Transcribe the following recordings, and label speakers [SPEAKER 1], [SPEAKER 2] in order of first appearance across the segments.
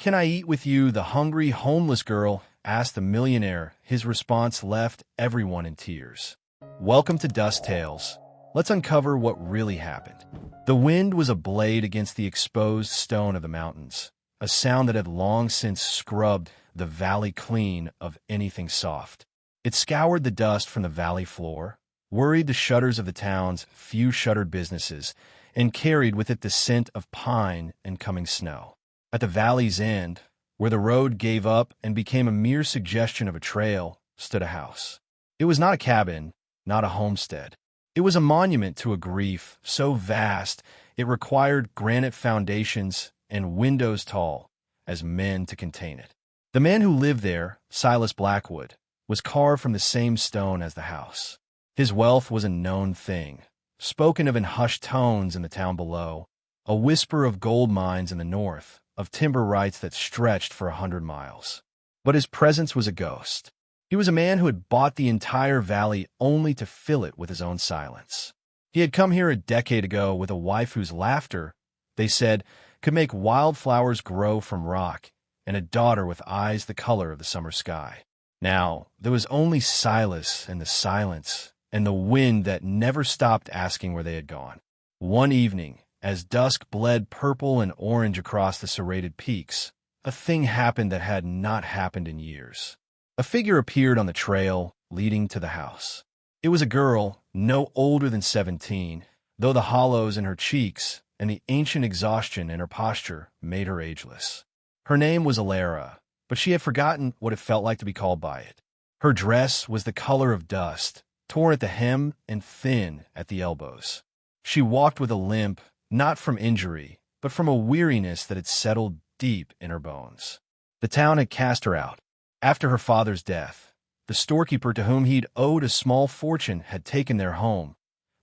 [SPEAKER 1] "Can I eat with you?" the hungry, homeless girl asked the millionaire. His response left everyone in tears. Welcome to Dusk Tales. Let's uncover what really happened. The wind was a blade against the exposed stone of the mountains, a sound that had long since scrubbed the valley clean of anything soft. It scoured the dust from the valley floor, worried the shutters of the town's few shuttered businesses, and carried with it the scent of pine and coming snow. At the valley's end, where the road gave up and became a mere suggestion of a trail, stood a house. It was not a cabin, not a homestead. It was a monument to a grief so vast it required granite foundations and windows tall as men to contain it. The man who lived there, Silas Blackwood, was carved from the same stone as the house. His wealth was a known thing, spoken of in hushed tones in the town below, a whisper of gold mines in the north, of timber rights that stretched for 100 miles. But his presence was a ghost. He was a man who had bought the entire valley only to fill it with his own silence. He had come here a decade ago with a wife whose laughter, they said, could make wildflowers grow from rock, and a daughter with eyes the color of the summer sky. Now, there was only Silas and the silence, and the wind that never stopped asking where they had gone. One evening, as dusk bled purple and orange across the serrated peaks, a thing happened that had not happened in years. A figure appeared on the trail leading to the house. It was a girl, no older than 17, though the hollows in her cheeks and the ancient exhaustion in her posture made her ageless. Her name was Alara, but she had forgotten what it felt like to be called by it. Her dress was the color of dust, torn at the hem and thin at the elbows. She walked with a limp, not from injury, but from a weariness that had settled deep in her bones. The town had cast her out. After her father's death, the storekeeper to whom he'd owed a small fortune had taken their home,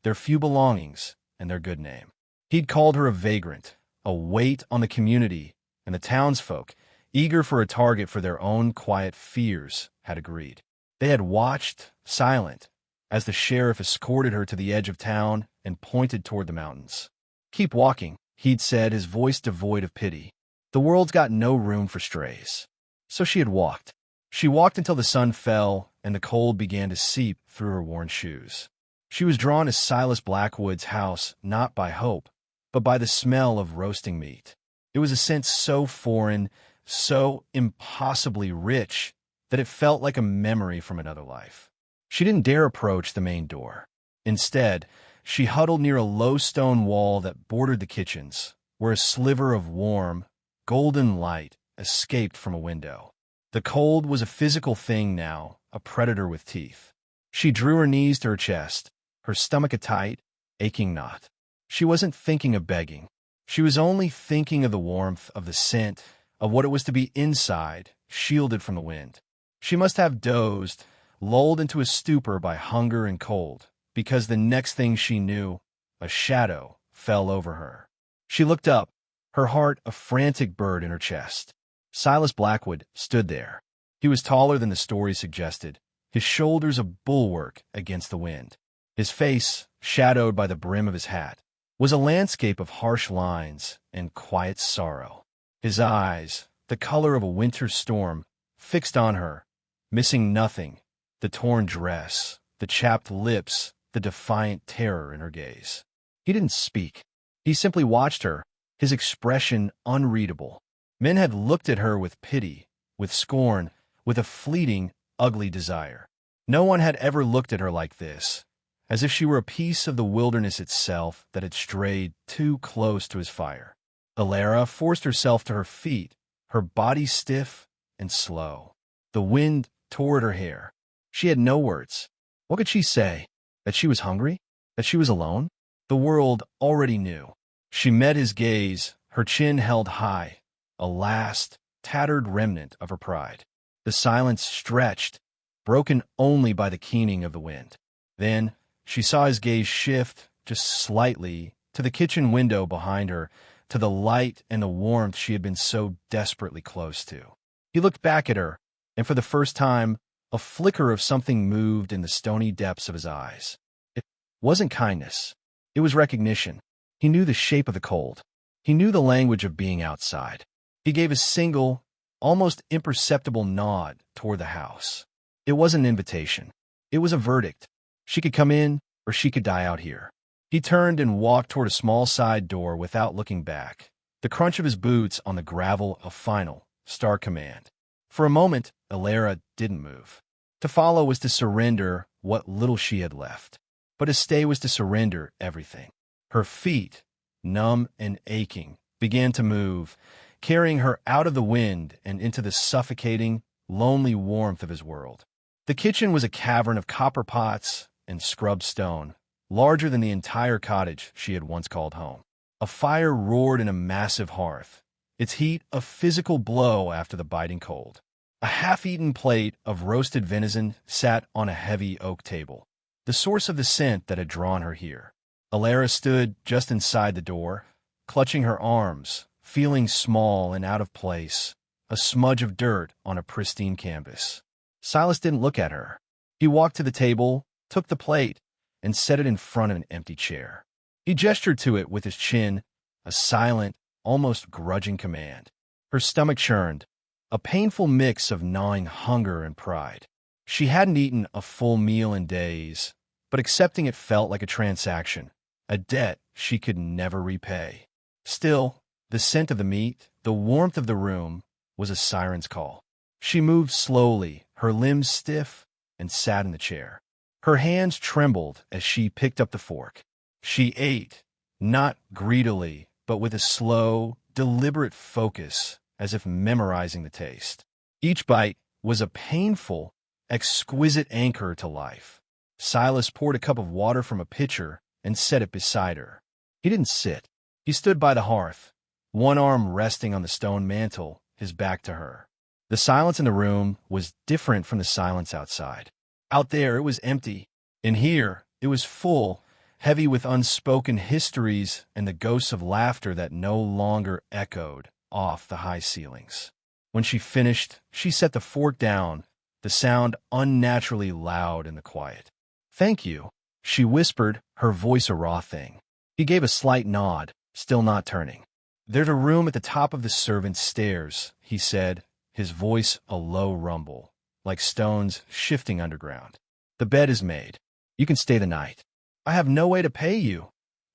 [SPEAKER 1] their few belongings, and their good name. He'd called her a vagrant, a weight on the community, and the townsfolk, eager for a target for their own quiet fears, had agreed. They had watched, silent, as the sheriff escorted her to the edge of town and pointed toward the mountains. "Keep walking," he'd said, his voice devoid of pity. "The world's got no room for strays." So she had walked. She walked until the sun fell and the cold began to seep through her worn shoes. She was drawn to Silas Blackwood's house not by hope, but by the smell of roasting meat. It was a scent so foreign, so impossibly rich, that it felt like a memory from another life. She didn't dare approach the main door. Instead, she huddled near a low stone wall that bordered the kitchens, where a sliver of warm, golden light escaped from a window. The cold was a physical thing now, a predator with teeth. She drew her knees to her chest, her stomach a tight, aching knot. She wasn't thinking of begging. She was only thinking of the warmth, of the scent, of what it was to be inside, shielded from the wind. She must have dozed, lulled into a stupor by hunger and cold, because the next thing she knew, a shadow fell over her. She looked up, her heart a frantic bird in her chest. Silas Blackwood stood there. He was taller than the story suggested, his shoulders a bulwark against the wind. His face, shadowed by the brim of his hat, was a landscape of harsh lines and quiet sorrow. His eyes, the color of a winter storm, fixed on her, missing nothing, the torn dress, the chapped lips, the defiant terror in her gaze. He didn't speak. He simply watched her, his expression unreadable. Men had looked at her with pity, with scorn, with a fleeting, ugly desire. No one had ever looked at her like this, as if she were a piece of the wilderness itself that had strayed too close to his fire. Alara forced herself to her feet, her body stiff and slow. The wind tore at her hair. She had no words. What could she say? That she was hungry? That she was alone? The world already knew. She met his gaze, her chin held high, a last, tattered remnant of her pride. The silence stretched, broken only by the keening of the wind. Then she saw his gaze shift, just slightly, to the kitchen window behind her, to the light and the warmth she had been so desperately close to. He looked back at her, and for the first time, a flicker of something moved in the stony depths of his eyes. It wasn't kindness. It was recognition. He knew the shape of the cold. He knew the language of being outside. He gave a single, almost imperceptible nod toward the house. It wasn't an invitation. It was a verdict. She could come in, or she could die out here. He turned and walked toward a small side door without looking back. The crunch of his boots on the gravel a final, stark command. For a moment, Alara didn't move. To follow was to surrender what little she had left. But to stay was to surrender everything. Her feet, numb and aching, began to move, carrying her out of the wind and into the suffocating, lonely warmth of his world. The kitchen was a cavern of copper pots and scrubbed stone, larger than the entire cottage she had once called home. A fire roared in a massive hearth, its heat a physical blow after the biting cold. A half-eaten plate of roasted venison sat on a heavy oak table, the source of the scent that had drawn her here. Alara stood just inside the door, clutching her arms, feeling small and out of place, a smudge of dirt on a pristine canvas. Silas didn't look at her. He walked to the table, took the plate, and set it in front of an empty chair. He gestured to it with his chin, a silent, almost grudging command. Her stomach churned, a painful mix of gnawing hunger and pride. She hadn't eaten a full meal in days, but accepting it felt like a transaction, a debt she could never repay. Still, the scent of the meat, the warmth of the room, was a siren's call. She moved slowly, her limbs stiff, and sat in the chair. Her hands trembled as she picked up the fork. She ate, not greedily, but with a slow, deliberate focus, as if memorizing the taste. Each bite was a painful, exquisite anchor to life. Silas poured a cup of water from a pitcher and set it beside her. He didn't sit. He stood by the hearth, one arm resting on the stone mantel, his back to her. The silence in the room was different from the silence outside. Out there, it was empty. In here, it was full, heavy with unspoken histories and the ghosts of laughter that no longer echoed off the high ceilings. When she finished, she set the fork down, the sound unnaturally loud in the quiet. "Thank you," she whispered, her voice a raw thing. He gave a slight nod, still not turning. "There's a room at the top of the servants' stairs," he said, his voice a low rumble, like stones shifting underground. "The bed is made. You can stay the night." "I have no way to pay you,"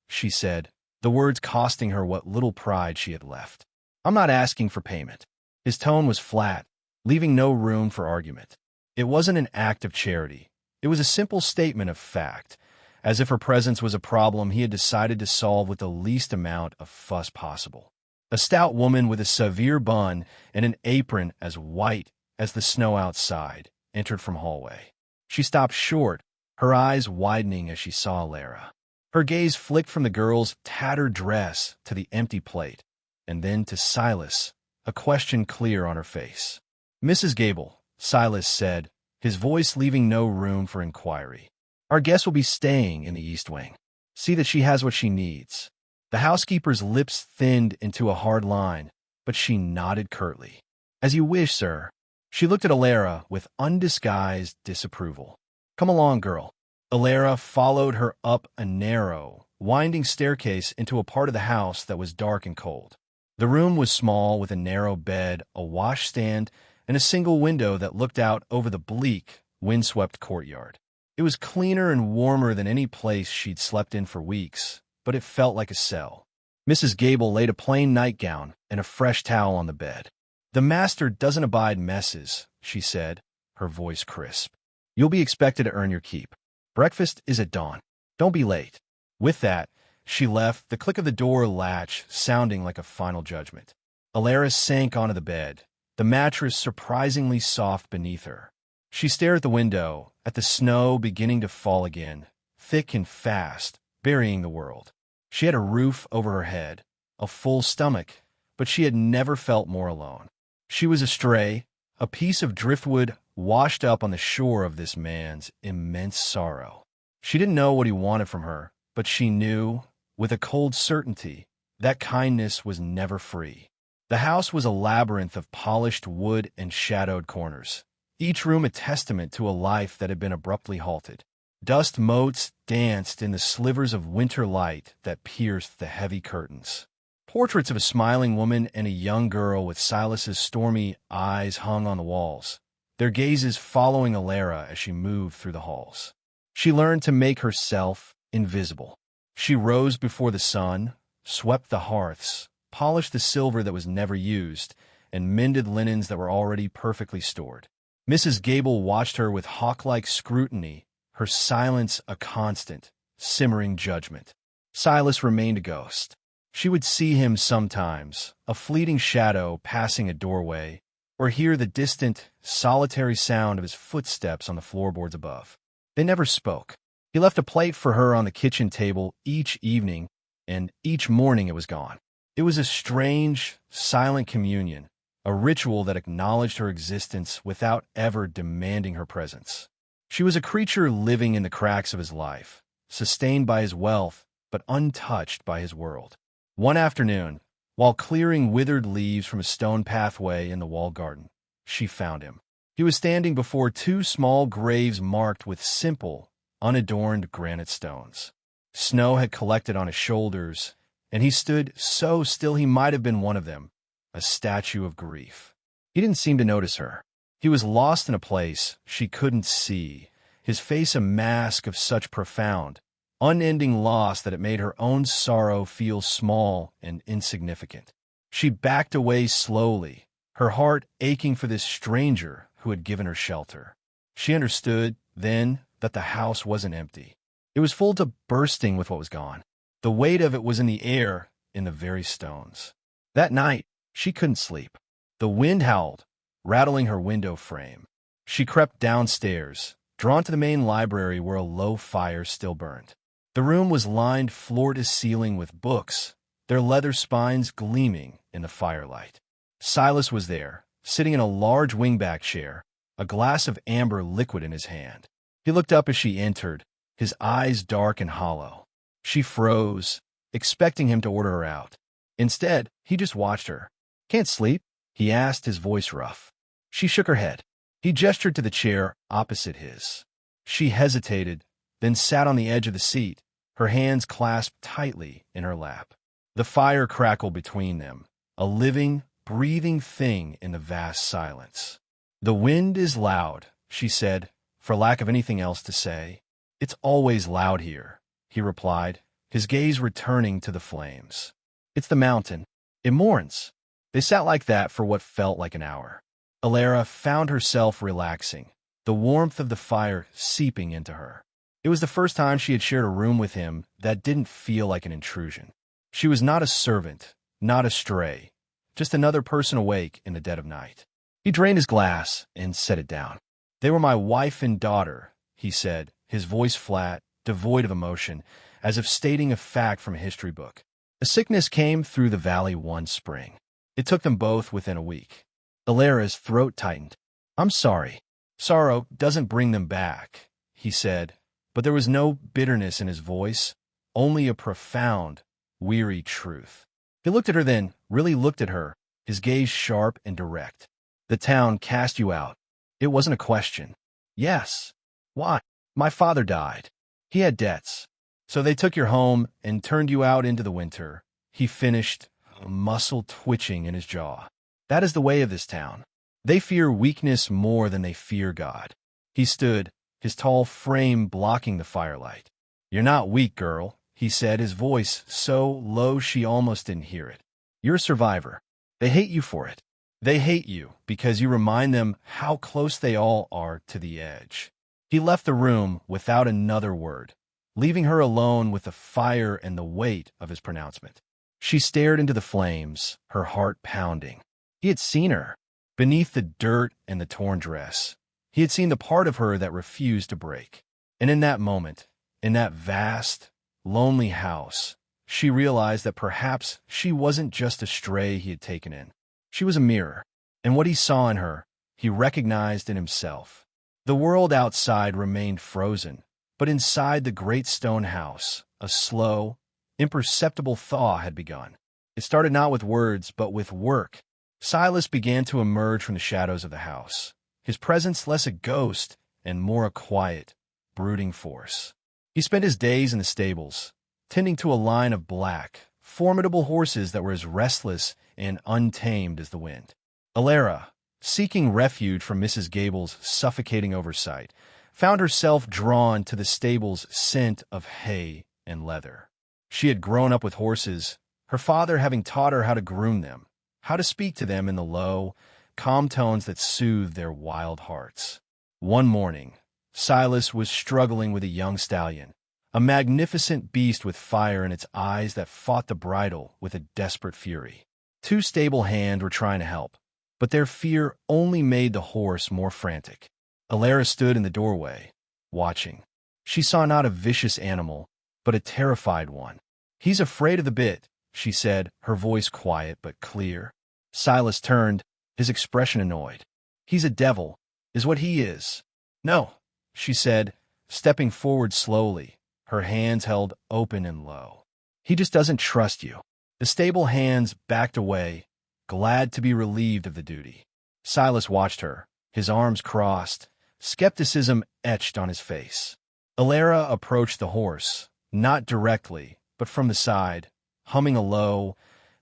[SPEAKER 1] she said, the words costing her what little pride she had left. "I'm not asking for payment." His tone was flat, leaving no room for argument. It wasn't an act of charity. It was a simple statement of fact, as if her presence was a problem he had decided to solve with the least amount of fuss possible. A stout woman with a severe bun and an apron as white as the snow outside entered from hallway. She stopped short, her eyes widening as she saw Alara. Her gaze flicked from the girl's tattered dress to the empty plate, and then to Silas, a question clear on her face. "Mrs. Gable," Silas said, his voice leaving no room for inquiry. "Our guest will be staying in the East Wing. See that she has what she needs." The housekeeper's lips thinned into a hard line, but she nodded curtly. "As you wish, sir." She looked at Alara with undisguised disapproval. "Come along, girl." Alara followed her up a narrow, winding staircase into a part of the house that was dark and cold. The room was small, with a narrow bed, a washstand, and a single window that looked out over the bleak, windswept courtyard. It was cleaner and warmer than any place she'd slept in for weeks, but it felt like a cell. Mrs. Gable laid a plain nightgown and a fresh towel on the bed. "The master doesn't abide messes," she said, her voice crisp. "You'll be expected to earn your keep. Breakfast is at dawn. Don't be late." With that, she left, the click of the door latch sounding like a final judgment. Alara sank onto the bed, the mattress surprisingly soft beneath her. She stared at the window, at the snow beginning to fall again, thick and fast, burying the world. She had a roof over her head, a full stomach, but she had never felt more alone. She was a stray, a piece of driftwood washed up on the shore of this man's immense sorrow. She didn't know what he wanted from her, but she knew, with a cold certainty, that kindness was never free. The house was a labyrinth of polished wood and shadowed corners, each room a testament to a life that had been abruptly halted. Dust motes danced in the slivers of winter light that pierced the heavy curtains. Portraits of a smiling woman and a young girl with Silas's stormy eyes hung on the walls, their gazes following Alara as she moved through the halls. She learned to make herself invisible. She rose before the sun, swept the hearths, polished the silver that was never used, and mended linens that were already perfectly stored. Mrs. Gable watched her with hawk-like scrutiny, her silence a constant, simmering judgment. Silas remained a ghost. She would see him sometimes, a fleeting shadow passing a doorway, or hear the distant, solitary sound of his footsteps on the floorboards above. They never spoke. He left a plate for her on the kitchen table each evening, and each morning it was gone. It was a strange, silent communion, a ritual that acknowledged her existence without ever demanding her presence. She was a creature living in the cracks of his life, sustained by his wealth, but untouched by his world. One afternoon, while clearing withered leaves from a stone pathway in the walled garden, she found him. He was standing before two small graves marked with simple, unadorned granite stones. Snow had collected on his shoulders, and he stood so still he might have been one of them, a statue of grief. He didn't seem to notice her. He was lost in a place she couldn't see, his face a mask of such profound, unending loss that it made her own sorrow feel small and insignificant. She backed away slowly, her heart aching for this stranger who had given her shelter. She understood, then, that the house wasn't empty. It was full to bursting with what was gone. The weight of it was in the air, in the very stones. That night, she couldn't sleep. The wind howled, rattling her window frame. She crept downstairs, drawn to the main library where a low fire still burned. The room was lined floor to ceiling with books, their leather spines gleaming in the firelight. Silas was there, sitting in a large wingback chair, a glass of amber liquid in his hand. He looked up as she entered, his eyes dark and hollow. She froze, expecting him to order her out. Instead, he just watched her. "Can't sleep?" he asked, his voice rough. She shook her head. He gestured to the chair opposite his. She hesitated, then sat on the edge of the seat, her hands clasped tightly in her lap. The fire crackled between them, a living, breathing thing in the vast silence. "The wind is loud," she said, for lack of anything else to say. "It's always loud here," he replied, his gaze returning to the flames. "It's the mountain. It mourns." They sat like that for what felt like an hour. Alara found herself relaxing, the warmth of the fire seeping into her. It was the first time she had shared a room with him that didn't feel like an intrusion. She was not a servant, not a stray, just another person awake in the dead of night. He drained his glass and set it down. "They were my wife and daughter," he said, his voice flat, devoid of emotion, as if stating a fact from a history book. "A sickness came through the valley one spring. It took them both within a week." Alara's throat tightened. "I'm sorry. Sorrow doesn't bring them back," he said, but there was no bitterness in his voice, only a profound, weary truth. He looked at her then, really looked at her, his gaze sharp and direct. "The town cast you out. It wasn't a question." "Yes." "Why?" "My father died. He had debts. So they took your home and turned you out into the winter," he finished, a muscle twitching in his jaw. "That is the way of this town. They fear weakness more than they fear God." He stood, his tall frame blocking the firelight. "You're not weak, girl," he said, his voice so low she almost didn't hear it. "You're a survivor. They hate you for it. They hate you because you remind them how close they all are to the edge." He left the room without another word, leaving her alone with the fire and the weight of his pronouncement. She stared into the flames, her heart pounding. He had seen her, beneath the dirt and the torn dress. He had seen the part of her that refused to break. And in that moment, in that vast, lonely house, she realized that perhaps she wasn't just a stray he had taken in. She was a mirror, and what he saw in her, he recognized in himself. The world outside remained frozen, but inside the great stone house, a slow, imperceptible thaw had begun. It started not with words, but with work. Silas began to emerge from the shadows of the house, his presence less a ghost and more a quiet, brooding force. He spent his days in the stables, tending to a line of black, formidable horses that were as restless and untamed as the wind. Alara, seeking refuge from Mrs. Gable's suffocating oversight, found herself drawn to the stable's scent of hay and leather. She had grown up with horses, her father having taught her how to groom them, how to speak to them in the low, calm tones that soothed their wild hearts. One morning, Silas was struggling with a young stallion, a magnificent beast with fire in its eyes that fought the bridle with a desperate fury. Two stable hands were trying to help, but their fear only made the horse more frantic. Alara stood in the doorway, watching. She saw not a vicious animal, but a terrified one. "He's afraid of the bit," she said, her voice quiet but clear. Silas turned, his expression annoyed. "He's a devil, is what he is." "No," she said, stepping forward slowly, her hands held open and low. "He just doesn't trust you." The stable hands backed away, glad to be relieved of the duty. Silas watched her, his arms crossed, skepticism etched on his face. Alara approached the horse, not directly, but from the side, humming a low,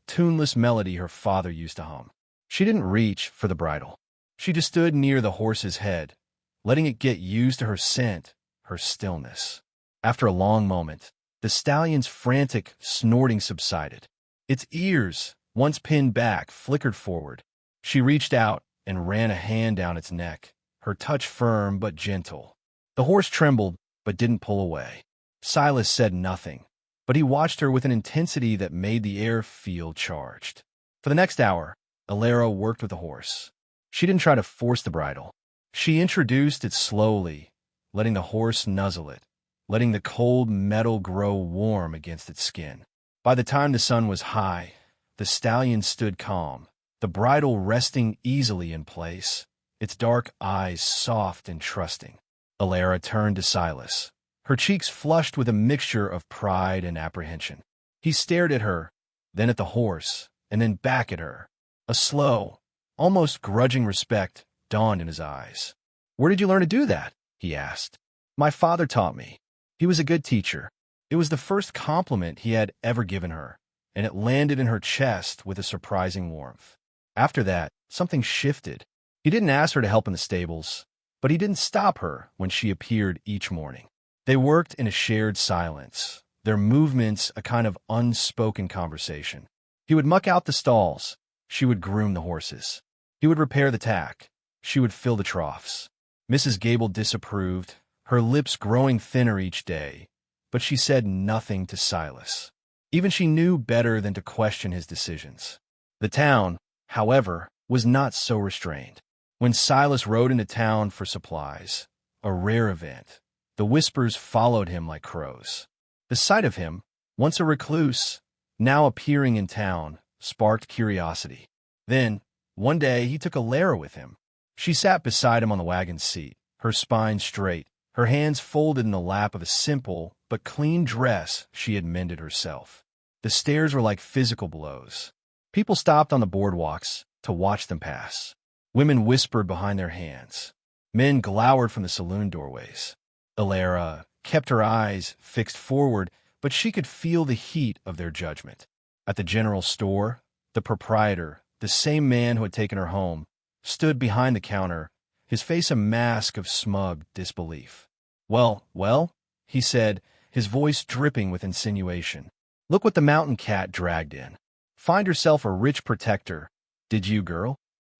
[SPEAKER 1] tuneless melody her father used to hum. She didn't reach for the bridle. She just stood near the horse's head, letting it get used to her scent, her stillness. After a long moment, the stallion's frantic snorting subsided. Its ears, once pinned back, flickered forward. She reached out and ran a hand down its neck, her touch firm but gentle. The horse trembled but didn't pull away. Silas said nothing, but he watched her with an intensity that made the air feel charged. For the next hour, Alara worked with the horse. She didn't try to force the bridle. She introduced it slowly, letting the horse nuzzle it, letting the cold metal grow warm against its skin. By the time the sun was high, the stallion stood calm, the bridle resting easily in place, its dark eyes soft and trusting. Alara turned to Silas, her cheeks flushed with a mixture of pride and apprehension. He stared at her, then at the horse, and then back at her. A slow, almost grudging respect dawned in his eyes. "Where did you learn to do that?" he asked. "My father taught me. He was a good teacher." It was the first compliment he had ever given her, and it landed in her chest with a surprising warmth. After that, something shifted. He didn't ask her to help in the stables, but he didn't stop her when she appeared each morning. They worked in a shared silence, their movements a kind of unspoken conversation. He would muck out the stalls. She would groom the horses. He would repair the tack. She would fill the troughs. Mrs. Gable disapproved, her lips growing thinner each day, but she said nothing to Silas. Even she knew better than to question his decisions. The town, however, was not so restrained. When Silas rode into town for supplies, a rare event, the whispers followed him like crows. The sight of him, once a recluse, now appearing in town, sparked curiosity. Then, one day, he took Alara with him. She sat beside him on the wagon seat, her spine straight, her hands folded in the lap of a simple but clean dress she had mended herself. The stairs were like physical blows. People stopped on the boardwalks to watch them pass. Women whispered behind their hands. Men glowered from the saloon doorways. Alara kept her eyes fixed forward, but she could feel the heat of their judgment. At the general store, the proprietor, the same man who had taken her home, stood behind the counter, his face a mask of smug disbelief. Well, he said, his voice dripping with insinuation. "Look what the mountain cat dragged in. Find herself a rich protector. Did you, girl?"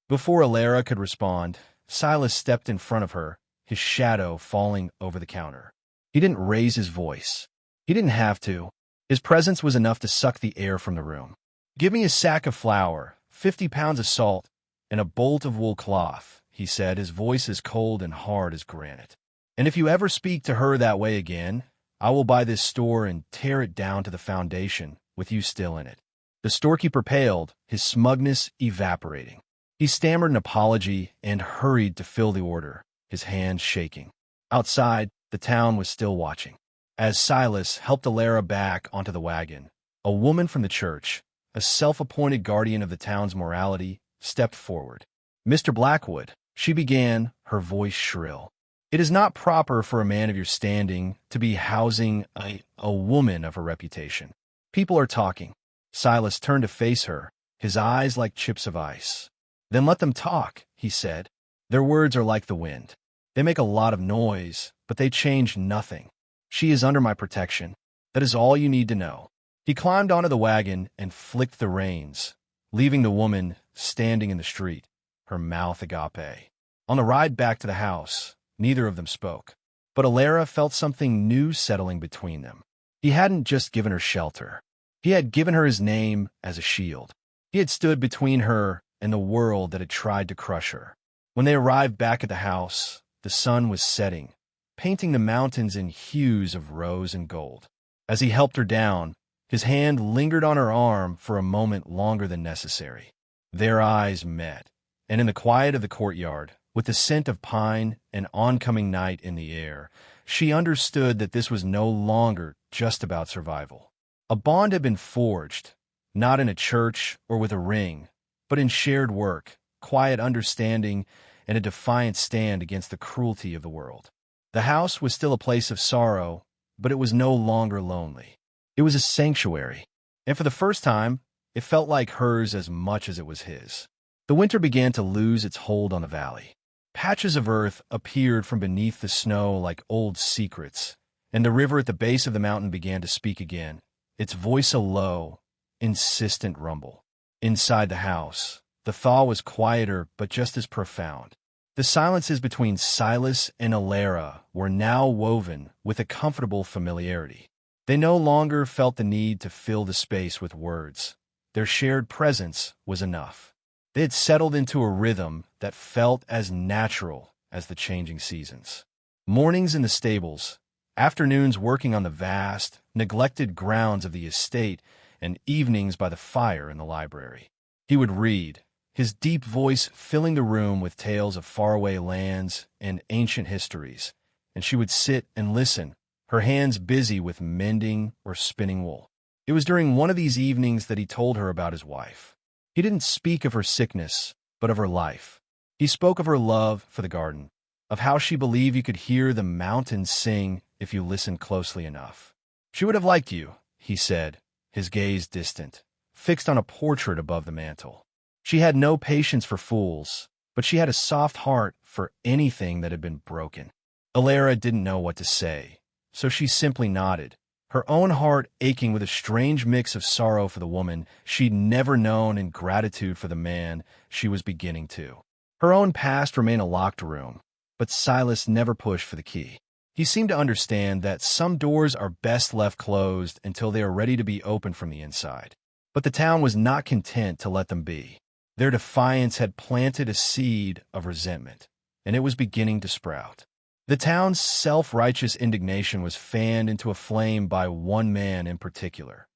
[SPEAKER 1] Before Alara could respond, Silas stepped in front of her, his shadow falling over the counter. He didn't raise his voice. He didn't have to. His presence was enough to suck the air from the room. "Give me a sack of flour, 50 pounds of salt, and a bolt of wool cloth," he said, his voice as cold and hard as granite. "And if you ever speak to her that way again, I will buy this store and tear it down to the foundation, with you still in it." The storekeeper paled, his smugness evaporating. He stammered an apology and hurried to fill the order, his hands shaking. Outside, the town was still watching. As Silas helped Alara back onto the wagon, a woman from the church, a self-appointed guardian of the town's morality, stepped forward. "Mr. Blackwood," she began, her voice shrill. "It is not proper for a man of your standing to be housing a woman of her reputation. People are talking. Silas turned to face her, his eyes like chips of ice. "Then let them talk," he said. "Their words are like the wind. They make a lot of noise, but they change nothing. She is under my protection. That is all you need to know." He climbed onto the wagon and flicked the reins, leaving the woman standing in the street, her mouth agape. On the ride back to the house, neither of them spoke. But Alara felt something new settling between them. He hadn't just given her shelter. He had given her his name as a shield. He had stood between her and the world that had tried to crush her. When they arrived back at the house, the sun was setting, painting the mountains in hues of rose and gold. As he helped her down, his hand lingered on her arm for a moment longer than necessary. Their eyes met, and in the quiet of the courtyard, with the scent of pine and oncoming night in the air, she understood that this was no longer just about survival. A bond had been forged, not in a church or with a ring, but in shared work, quiet understanding, and a defiant stand against the cruelty of the world. The house was still a place of sorrow, but it was no longer lonely. It was a sanctuary, and for the first time, it felt like hers as much as it was his. The winter began to lose its hold on the valley. Patches of earth appeared from beneath the snow like old secrets, and the river at the base of the mountain began to speak again, its voice a low, insistent rumble. Inside the house, the thaw was quieter but just as profound. The silences between Silas and Alara were now woven with a comfortable familiarity. They no longer felt the need to fill the space with words. Their shared presence was enough. They had settled into a rhythm that felt as natural as the changing seasons. Mornings in the stables, afternoons working on the vast, neglected grounds of the estate, and evenings by the fire in the library. He would read, his deep voice filling the room with tales of faraway lands and ancient histories, and she would sit and listen, her hands busy with mending or spinning wool. It was during one of these evenings that he told her about his wife. He didn't speak of her sickness, but of her life. He spoke of her love for the garden, of how she believed you could hear the mountains sing if you listened closely enough. She would have liked you, he said, his gaze distant, fixed on a portrait above the mantel. She had no patience for fools, but she had a soft heart for anything that had been broken. Alara didn't know what to say, so she simply nodded, her own heart aching with a strange mix of sorrow for the woman she'd never known and gratitude for the man she was beginning to. Her own past remained a locked room, but Silas never pushed for the key. He seemed to understand that some doors are best left closed until they are ready to be opened from the inside. But the town was not content to let them be. Their defiance had planted a seed of resentment, and it was beginning to sprout. The town's self-righteous indignation was fanned into a flame by one man in particular,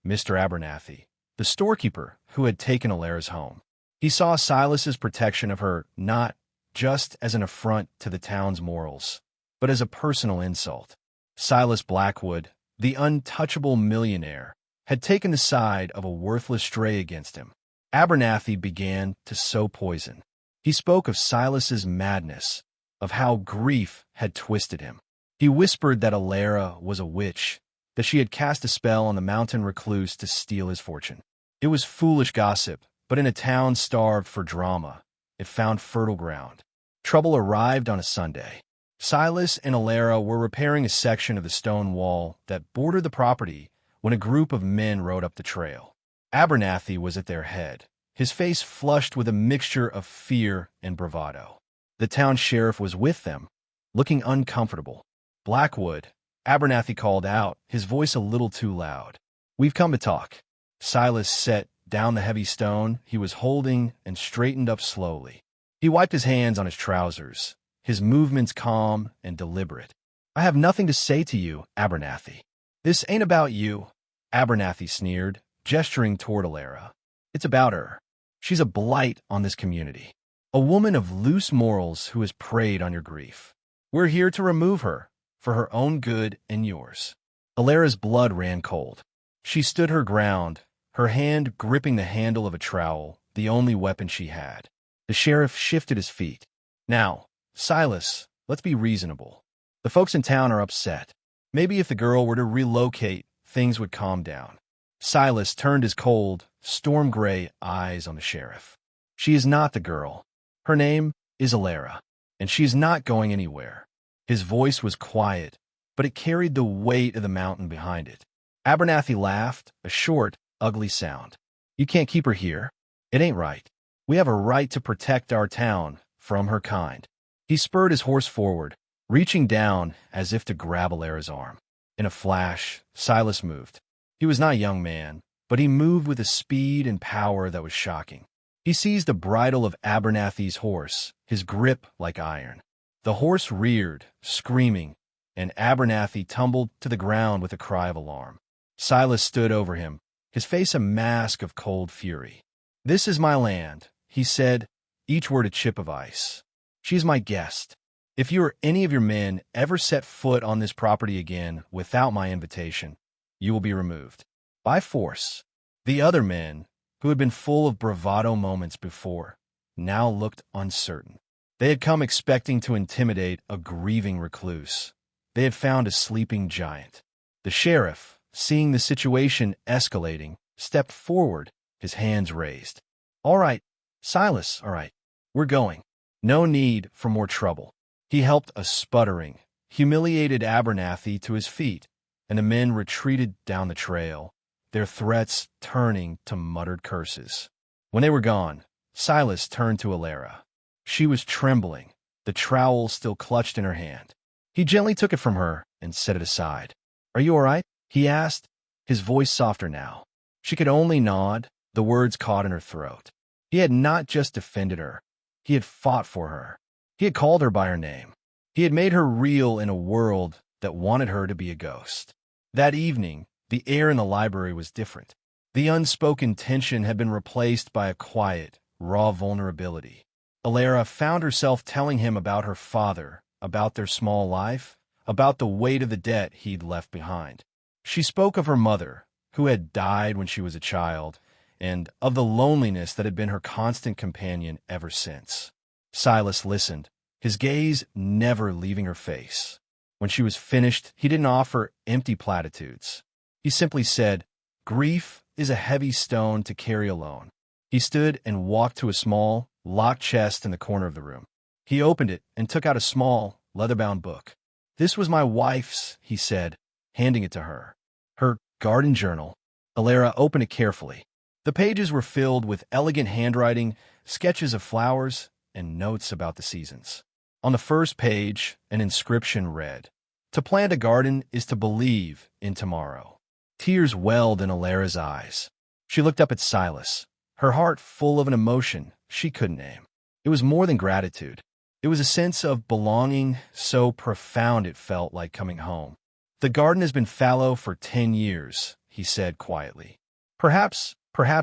[SPEAKER 1] Mr. Abernathy, the storekeeper who had taken Alara's home. He saw Silas's protection of her not just as an affront to the town's morals, but as a personal insult. Silas Blackwood, the untouchable millionaire, had taken the side of a worthless stray against him. Abernathy began to sow poison. He spoke of Silas's madness, of how grief had twisted him. He whispered that Alara was a witch, that she had cast a spell on the mountain recluse to steal his fortune. It was foolish gossip, but in a town starved for drama, it found fertile ground. Trouble arrived on a Sunday. Silas and Alara were repairing a section of the stone wall that bordered the property when a group of men rode up the trail. Abernathy was at their head, his face flushed with a mixture of fear and bravado. The town sheriff was with them, looking uncomfortable. "Blackwood," Abernathy called out, his voice a little too loud. "We've come to talk." Silas set down the heavy stone he was holding and straightened up slowly. He wiped his hands on his trousers, his movements calm and deliberate. "I have nothing to say to you, Abernathy. This ain't about you," Abernathy sneered, gesturing toward Alara. "It's about her. She's a blight on this community. A woman of loose morals who has preyed on your grief. We're here to remove her, for her own good and yours." Alara's blood ran cold. She stood her ground, her hand gripping the handle of a trowel, the only weapon she had. The sheriff shifted his feet. "Now, Silas, let's be reasonable. The folks in town are upset. Maybe if the girl were to relocate, things would calm down. Silas turned his cold, storm-gray eyes on the sheriff. She is not the girl. Her name is Alara, and she is not going anywhere. His voice was quiet, but it carried the weight of the mountain behind it. Abernathy laughed, a short, ugly sound. You can't keep her here. It ain't right. We have a right to protect our town from her kind. He spurred his horse forward, reaching down as if to grab Alara's arm. In a flash, Silas moved. He was not a young man, but he moved with a speed and power that was shocking. He seized the bridle of Abernathy's horse, his grip like iron. The horse reared, screaming, and Abernathy tumbled to the ground with a cry of alarm. Silas stood over him, his face a mask of cold fury. "This is my land," he said, each word a chip of ice. "She is my guest. If you or any of your men ever set foot on this property again without my invitation, you will be removed. By force." The other men, who had been full of bravado moments before, now looked uncertain. They had come expecting to intimidate a grieving recluse. They had found a sleeping giant. The sheriff, seeing the situation escalating, stepped forward, his hands raised. "All right, Silas, all right. We're going. No need for more trouble." He helped a sputtering, humiliated Abernathy to his feet, and the men retreated down the trail, their threats turning to muttered curses. When they were gone, Silas turned to Alara. She was trembling, the trowel still clutched in her hand. He gently took it from her and set it aside. "Are you all right?" he asked, his voice softer now. She could only nod, the words caught in her throat. He had not just defended her. He had fought for her. He had called her by her name. He had made her real in a world that wanted her to be a ghost. That evening, the air in the library was different. The unspoken tension had been replaced by a quiet, raw vulnerability. Alara found herself telling him about her father, about their small life, about the weight of the debt he'd left behind. She spoke of her mother, who had died when she was a child, and of the loneliness that had been her constant companion ever since. Silas listened, his gaze never leaving her face. When she was finished, he didn't offer empty platitudes. He simply said, "Grief is a heavy stone to carry alone." He stood and walked to a small, locked chest in the corner of the room. He opened it and took out a small, leather-bound book. "This was my wife's," he said, handing it to her. "Her garden journal." Alara opened it carefully. The pages were filled with elegant handwriting, sketches of flowers, and notes about the seasons. On the first page, an inscription read, "To plant a garden is to believe in tomorrow." Tears welled in Alara's eyes. She looked up at Silas, her heart full of an emotion she couldn't name. It was more than gratitude. It was a sense of belonging so profound it felt like coming home. "The garden has been fallow for 10 years, he said quietly. Perhaps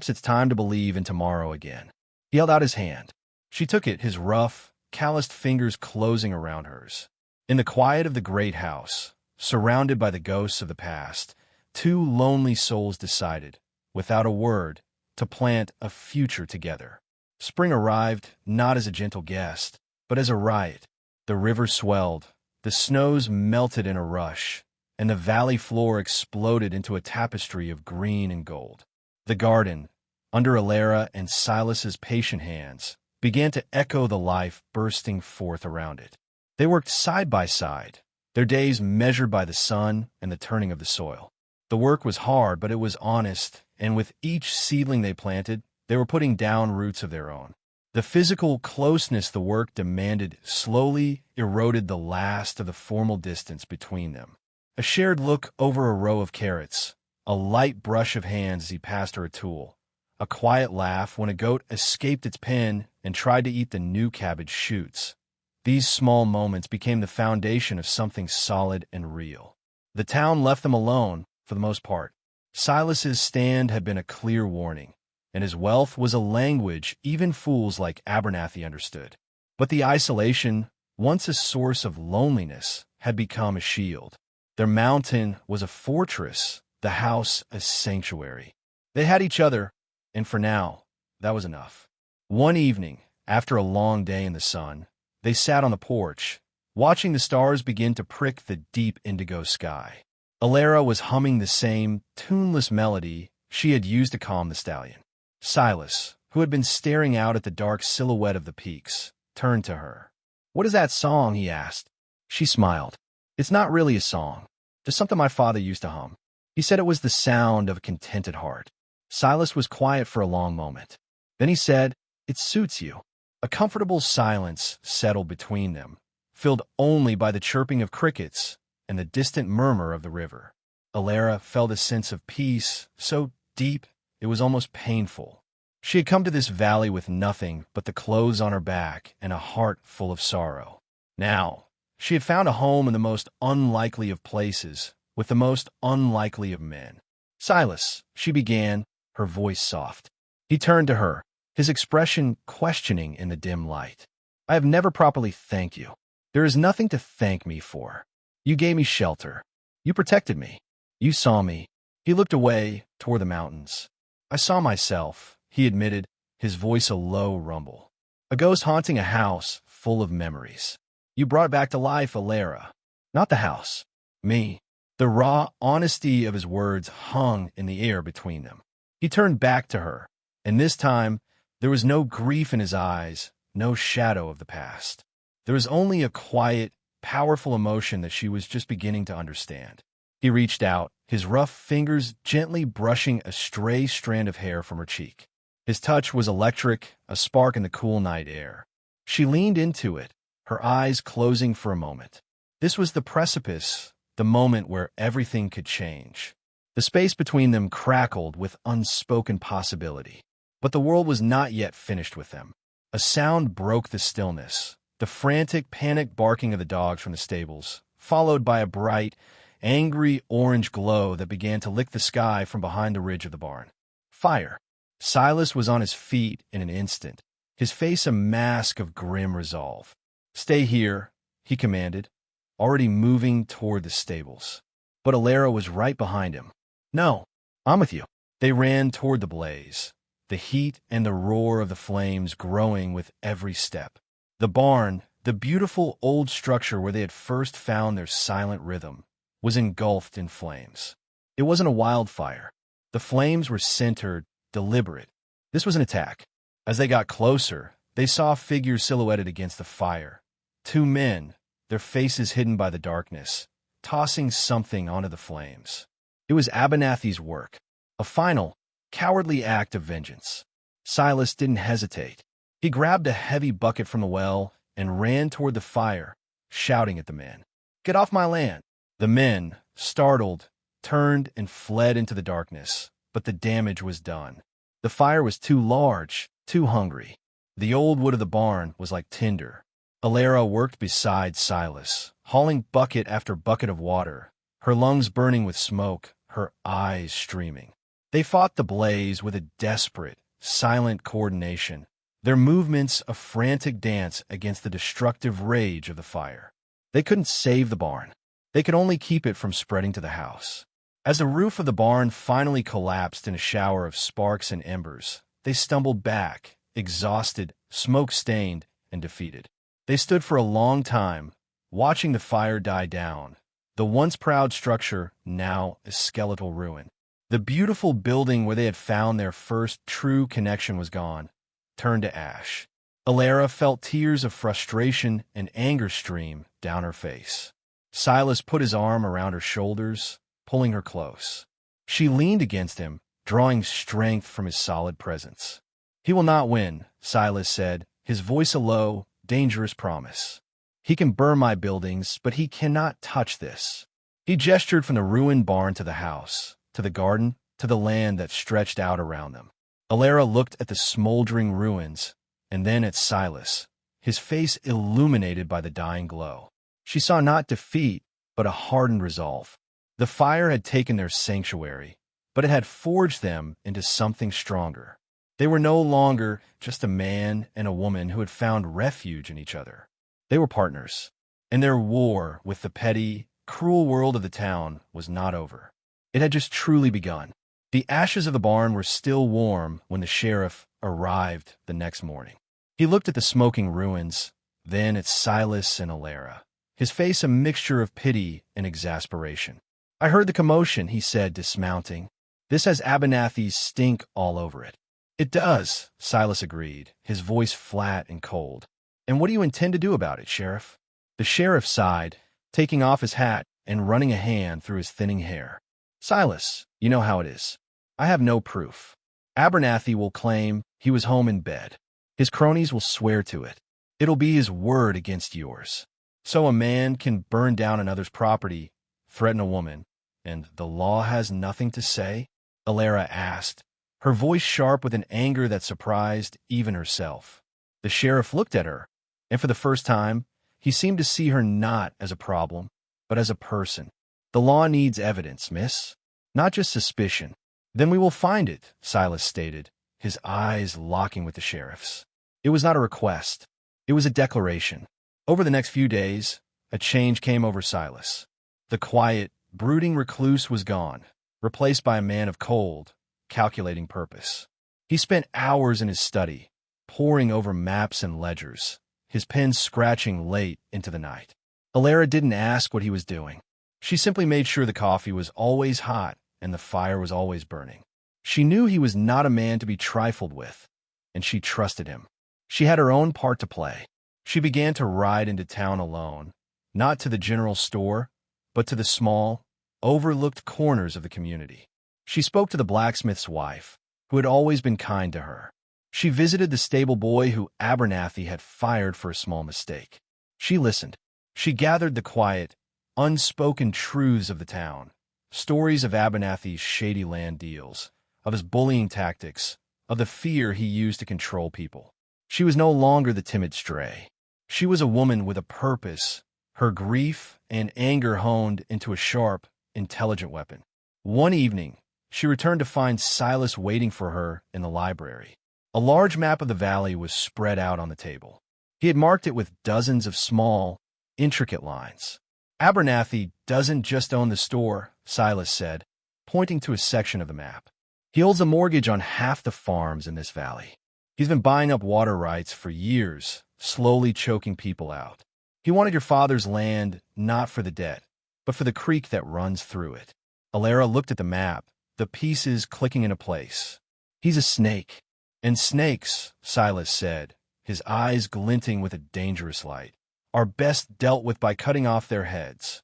[SPEAKER 1] it's time to believe in tomorrow again." He held out his hand. She took it, his rough, calloused fingers closing around hers. In the quiet of the great house, surrounded by the ghosts of the past, two lonely souls decided, without a word, to plant a future together. Spring arrived, not as a gentle guest, but as a riot. The river swelled, the snows melted in a rush, and the valley floor exploded into a tapestry of green and gold. The garden, under Alara and Silas's patient hands, began to echo the life bursting forth around it. They worked side by side, their days measured by the sun and the turning of the soil. The work was hard, but it was honest, and with each seedling they planted, they were putting down roots of their own. The physical closeness the work demanded slowly eroded the last of the formal distance between them. A shared look over a row of carrots, a light brush of hands as he passed her a tool, a quiet laugh when a goat escaped its pen and tried to eat the new cabbage shoots. These small moments became the foundation of something solid and real. The town left them alone, for the most part. Silas's stand had been a clear warning, and his wealth was a language even fools like Abernathy understood. But the isolation, once a source of loneliness, had become a shield. Their mountain was a fortress, the house a sanctuary. They had each other, and for now, that was enough. One evening, after a long day in the sun, they sat on the porch, watching the stars begin to prick the deep indigo sky. Alara was humming the same tuneless melody she had used to calm the stallion. Silas, who had been staring out at the dark silhouette of the peaks, turned to her. "What is that song?" he asked. She smiled. "It's not really a song, just something my father used to hum. He said it was the sound of a contented heart." Silas was quiet for a long moment. Then he said, "It suits you." A comfortable silence settled between them, filled only by the chirping of crickets and the distant murmur of the river. Alara felt a sense of peace, so deep it was almost painful. She had come to this valley with nothing but the clothes on her back and a heart full of sorrow. Now, she had found a home in the most unlikely of places, with the most unlikely of men. "Silas," she began, her voice soft. He turned to her, his expression questioning in the dim light. "I have never properly thanked you. There is nothing to thank me for. You gave me shelter. You protected me. You saw me." He looked away toward the mountains. "I saw myself," he admitted, his voice a low rumble. "A ghost haunting a house full of memories. You brought back to life Alara. Not the house. Me." The raw honesty of his words hung in the air between them. He turned back to her, and this time there was no grief in his eyes, no shadow of the past. There was only a quiet, powerful emotion that she was just beginning to understand. He reached out, his rough fingers gently brushing a stray strand of hair from her cheek. His touch was electric, a spark in the cool night air. She leaned into it, her eyes closing for a moment. This was the precipice, the moment where everything could change. The space between them crackled with unspoken possibility. But the world was not yet finished with them. A sound broke the stillness, the frantic, panicked barking of the dogs from the stables, followed by a bright, angry orange glow that began to lick the sky from behind the ridge of the barn. Fire. Silas was on his feet in an instant, his face a mask of grim resolve. "Stay here," he commanded, already moving toward the stables. But Alara was right behind him. "No, I'm with you." They ran toward the blaze, the heat and the roar of the flames growing with every step. The barn, the beautiful old structure where they had first found their silent rhythm, was engulfed in flames. It wasn't a wildfire. The flames were centered, deliberate. This was an attack. As they got closer, they saw figures silhouetted against the fire. Two men, their faces hidden by the darkness, tossing something onto the flames. It was Abernathy's work, a final, cowardly act of vengeance. Silas didn't hesitate. He grabbed a heavy bucket from the well and ran toward the fire, shouting at the men, "Get off my land!" The men, startled, turned and fled into the darkness, but the damage was done. The fire was too large, too hungry. The old wood of the barn was like tinder. Alara worked beside Silas, hauling bucket after bucket of water, her lungs burning with smoke, her eyes streaming. They fought the blaze with a desperate, silent coordination, their movements a frantic dance against the destructive rage of the fire. They couldn't save the barn. They could only keep it from spreading to the house. As the roof of the barn finally collapsed in a shower of sparks and embers, they stumbled back, exhausted, smoke-stained, and defeated. They stood for a long time, watching the fire die down, the once proud structure now a skeletal ruin. The beautiful building where they had found their first true connection was gone, turned to ash. Alara felt tears of frustration and anger stream down her face. Silas put his arm around her shoulders, pulling her close. She leaned against him, drawing strength from his solid presence. "He will not win," Silas said, his voice a low, dangerous promise. "He can burn my buildings, but he cannot touch this." He gestured from the ruined barn to the house, to the garden, to the land that stretched out around them. Alara looked at the smoldering ruins, and then at Silas, his face illuminated by the dying glow. She saw not defeat, but a hardened resolve. The fire had taken their sanctuary, but it had forged them into something stronger. They were no longer just a man and a woman who had found refuge in each other. They were partners, and their war with the petty, cruel world of the town was not over. It had just truly begun. The ashes of the barn were still warm when the sheriff arrived the next morning. He looked at the smoking ruins, then at Silas and Alara, his face a mixture of pity and exasperation. "I heard the commotion," he said, dismounting. This has Abernathy's stink all over it. It does, Silas agreed, his voice flat and cold. And what do you intend to do about it, Sheriff? The sheriff sighed, taking off his hat and running a hand through his thinning hair. Silas, you know how it is. I have no proof. Abernathy will claim he was home in bed. His cronies will swear to it. It'll be his word against yours. So a man can burn down another's property, threaten a woman, and the law has nothing to say? Alara asked, her voice sharp with an anger that surprised even herself. The sheriff looked at her, and for the first time, he seemed to see her not as a problem, but as a person. The law needs evidence, miss, not just suspicion. Then we will find it, Silas stated, his eyes locking with the sheriff's. It was not a request. It was a declaration. Over the next few days, a change came over Silas. The quiet, brooding recluse was gone, replaced by a man of cold, calculating purpose. He spent hours in his study, poring over maps and ledgers, his pen scratching late into the night. Alara didn't ask what he was doing. She simply made sure the coffee was always hot and the fire was always burning. She knew he was not a man to be trifled with, and she trusted him. She had her own part to play. She began to ride into town alone, not to the general store, but to the small, overlooked corners of the community. She spoke to the blacksmith's wife, who had always been kind to her. She visited the stable boy who Abernathy had fired for a small mistake. She listened. She gathered the quiet, unspoken truths of the town, stories of Abernathy's shady land deals, of his bullying tactics, of the fear he used to control people. She was no longer the timid stray. She was a woman with a purpose, her grief and anger honed into a sharp, intelligent weapon. One evening, she returned to find Silas waiting for her in the library. A large map of the valley was spread out on the table. He had marked it with dozens of small, intricate lines. Abernathy doesn't just own the store, Silas said, pointing to a section of the map. He holds a mortgage on half the farms in this valley. He's been buying up water rights for years, slowly choking people out. He wanted your father's land not for the debt, but for the creek that runs through it. Alara looked at the map, the pieces clicking into place. He's a snake. And snakes, Silas said, his eyes glinting with a dangerous light, are best dealt with by cutting off their heads.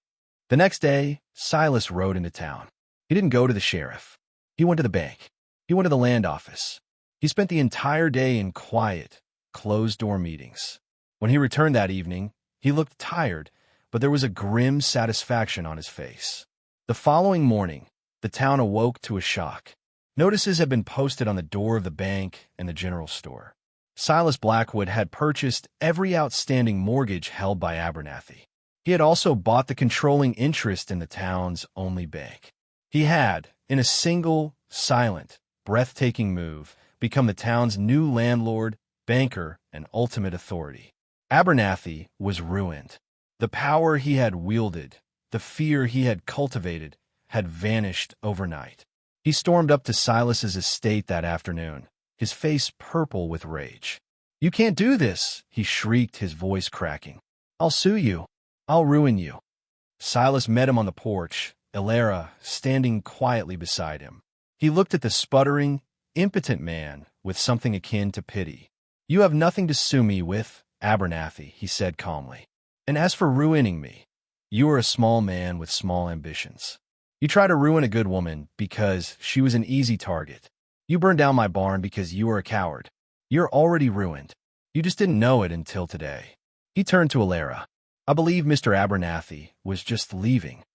[SPEAKER 1] The next day, Silas rode into town. He didn't go to the sheriff. He went to the bank. He went to the land office. He spent the entire day in quiet, closed-door meetings. When he returned that evening, he looked tired, but there was a grim satisfaction on his face. The following morning, the town awoke to a shock. Notices had been posted on the door of the bank and the general store. Silas Blackwood had purchased every outstanding mortgage held by Abernathy. He had also bought the controlling interest in the town's only bank. He had, in a single, silent, breathtaking move, become the town's new landlord, banker, and ultimate authority. Abernathy was ruined. The power he had wielded, the fear he had cultivated, had vanished overnight. He stormed up to Silas's estate that afternoon, his face purple with rage. "You can't do this," he shrieked, his voice cracking. "I'll sue you. I'll ruin you." Silas met him on the porch, Alara standing quietly beside him. He looked at the sputtering, impotent man with something akin to pity. "You have nothing to sue me with, Abernathy," he said calmly. "And as for ruining me, you are a small man with small ambitions. You try to ruin a good woman because she was an easy target. You burned down my barn because you are a coward. You're already ruined. You just didn't know it until today." He turned to Alara. "I believe Mr. Abernathy was just leaving."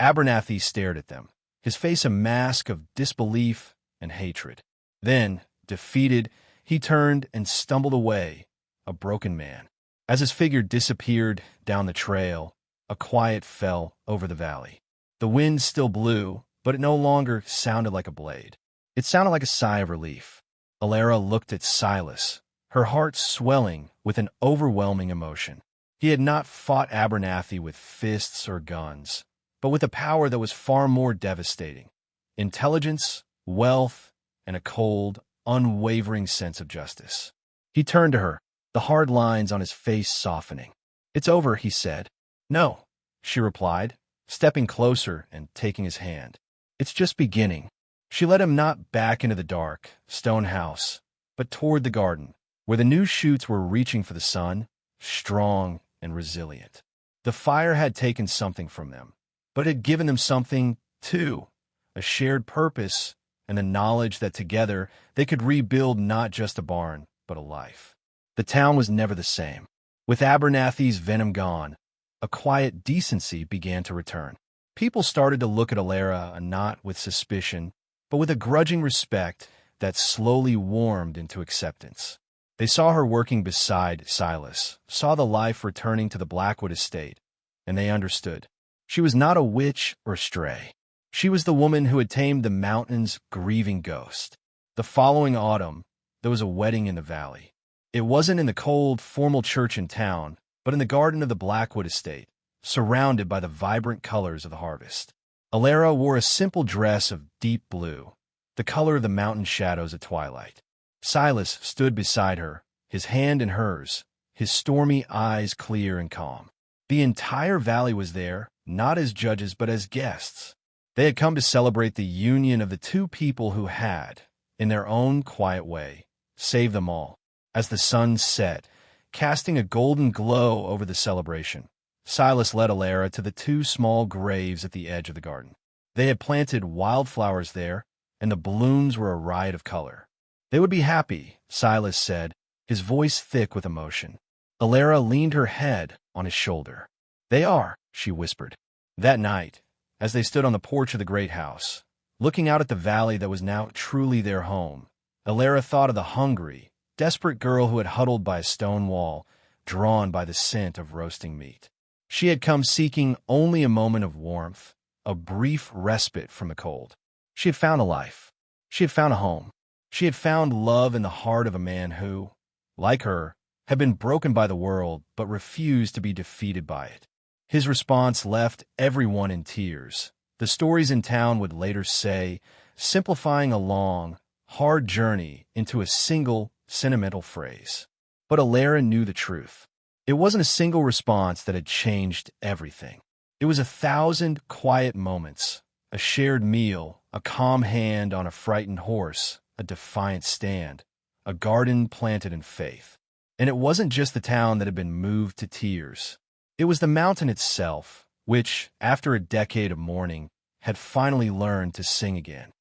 [SPEAKER 1] Abernathy stared at them, his face a mask of disbelief and hatred. Then, defeated, he turned and stumbled away, a broken man. As his figure disappeared down the trail, a quiet fell over the valley. The wind still blew, but it no longer sounded like a blade. It sounded like a sigh of relief. Alara looked at Silas, her heart swelling with an overwhelming emotion. He had not fought Abernathy with fists or guns, but with a power that was far more devastating: intelligence, wealth, and a cold, unwavering sense of justice. He turned to her, the hard lines on his face softening. "It's over," he said. "No," she replied, stepping closer and taking his hand. "It's just beginning." She led him not back into the dark, stone house, but toward the garden, where the new shoots were reaching for the sun, strong and resilient. The fire had taken something from them, but it had given them something, too, a shared purpose and the knowledge that together they could rebuild not just a barn, but a life. The town was never the same. With Abernathy's venom gone, a quiet decency began to return. People started to look at Alara not with suspicion, but with a grudging respect that slowly warmed into acceptance. They saw her working beside Silas, saw the life returning to the Blackwood estate, and they understood. She was not a witch or stray. She was the woman who had tamed the mountain's grieving ghost. The following autumn, there was a wedding in the valley. It wasn't in the cold, formal church in town, but in the garden of the Blackwood estate, surrounded by the vibrant colors of the harvest. Alara wore a simple dress of deep blue, the color of the mountain shadows at twilight. Silas stood beside her, his hand in hers, his stormy eyes clear and calm. The entire valley was there, not as judges but as guests. They had come to celebrate the union of the two people who had, in their own quiet way, saved them all. As the sun set, casting a golden glow over the celebration, Silas led Alara to the two small graves at the edge of the garden. They had planted wildflowers there, and the blooms were a riot of color. They would be happy, Silas said, his voice thick with emotion. Alara leaned her head on his shoulder. They are, she whispered. That night, as they stood on the porch of the great house, looking out at the valley that was now truly their home, Alara thought of the hungry, desperate girl who had huddled by a stone wall, drawn by the scent of roasting meat. She had come seeking only a moment of warmth, a brief respite from the cold. She had found a life. She had found a home. She had found love in the heart of a man who, like her, had been broken by the world but refused to be defeated by it. His response left everyone in tears. The stories in town would later say, simplifying a long, hard journey into a single, sentimental phrase. But Alara knew the truth. It wasn't a single response that had changed everything. It was 1,000 quiet moments, a shared meal, a calm hand on a frightened horse, a defiant stand, a garden planted in faith. And it wasn't just the town that had been moved to tears. It was the mountain itself, which, after a decade of mourning, had finally learned to sing again.